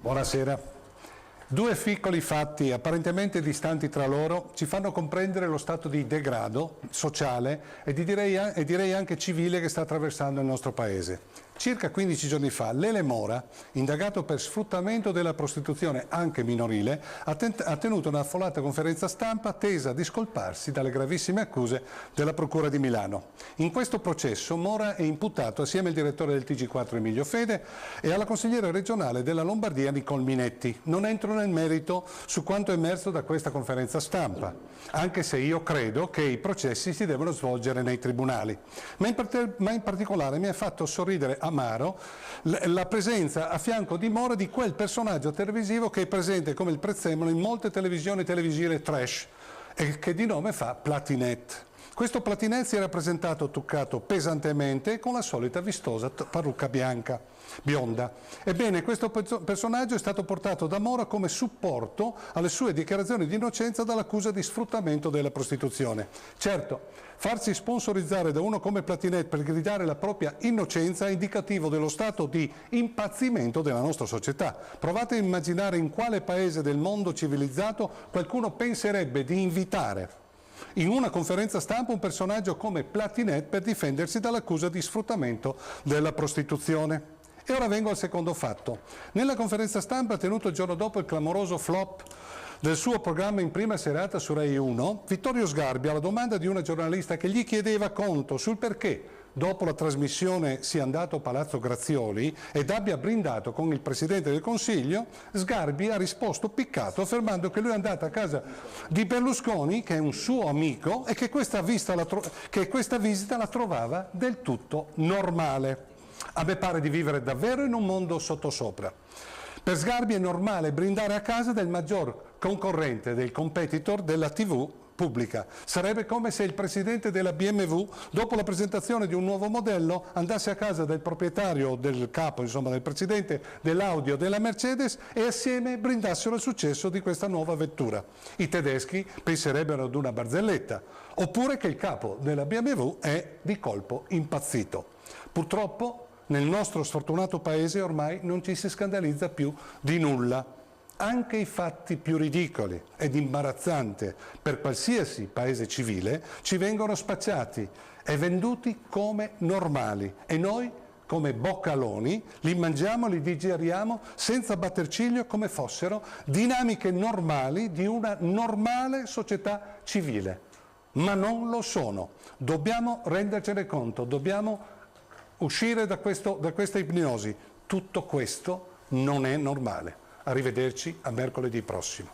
Buonasera. Due piccoli fatti apparentemente distanti tra loro ci fanno comprendere lo stato di degrado sociale e direi anche civile che sta attraversando il nostro Paese. Circa 15 giorni fa Lele Mora, indagato per sfruttamento della prostituzione anche minorile, ha tenuto una affollata conferenza stampa tesa a discolparsi dalle gravissime accuse della Procura di Milano. In questo processo Mora è imputato assieme al direttore del TG4 Emilio Fede e alla consigliera regionale della Lombardia Nicole Minetti. Non entro nel merito su quanto emerso da questa conferenza stampa, anche se io credo che i processi si devono svolgere nei tribunali. Ma in particolare mi ha fatto sorridere amaro la presenza a fianco di Mora di quel personaggio televisivo che è presente come il prezzemolo in molte televisioni televisive trash e che di nome fa Platinet. Questo Platinet si era presentato truccato pesantemente con la solita vistosa parrucca bionda. Ebbene, questo personaggio è stato portato da Mora come supporto alle sue dichiarazioni di innocenza dall'accusa di sfruttamento della prostituzione. Certo, farsi sponsorizzare da uno come Platinet per gridare la propria innocenza è indicativo dello stato di impazzimento della nostra società. Provate a immaginare in quale paese del mondo civilizzato qualcuno penserebbe di invitare in una conferenza stampa un personaggio come Platinet per difendersi dall'accusa di sfruttamento della prostituzione. E ora vengo al secondo fatto. Nella conferenza stampa tenuto il giorno dopo il clamoroso flop del suo programma in prima serata su Rai 1, Vittorio Sgarbi, alla domanda di una giornalista che gli chiedeva conto sul perché dopo la trasmissione sia andato a Palazzo Grazioli ed abbia brindato con il Presidente del Consiglio, Sgarbi ha risposto piccato affermando che lui è andato a casa di Berlusconi, che è un suo amico, e che questa visita la trovava del tutto normale. A me pare di vivere davvero in un mondo sottosopra. Per Sgarbi è normale brindare a casa del maggior concorrente, del competitor della TV pubblica. Sarebbe come se il presidente della BMW, dopo la presentazione di un nuovo modello, andasse a casa del proprietario, del capo, insomma del presidente dell'Audi o della Mercedes e assieme brindassero il successo di questa nuova vettura. I tedeschi penserebbero ad una barzelletta, oppure che il capo della BMW è di colpo impazzito. Purtroppo nel nostro sfortunato paese ormai non ci si scandalizza più di nulla. Anche i fatti più ridicoli ed imbarazzanti per qualsiasi paese civile ci vengono spacciati e venduti come normali e noi come boccaloni li mangiamo, li digeriamo senza batter ciglio come fossero dinamiche normali di una normale società civile. Ma non lo sono. Dobbiamo rendercene conto, dobbiamo uscire da questa ipnosi. Tutto questo non è normale. Arrivederci a mercoledì prossimo.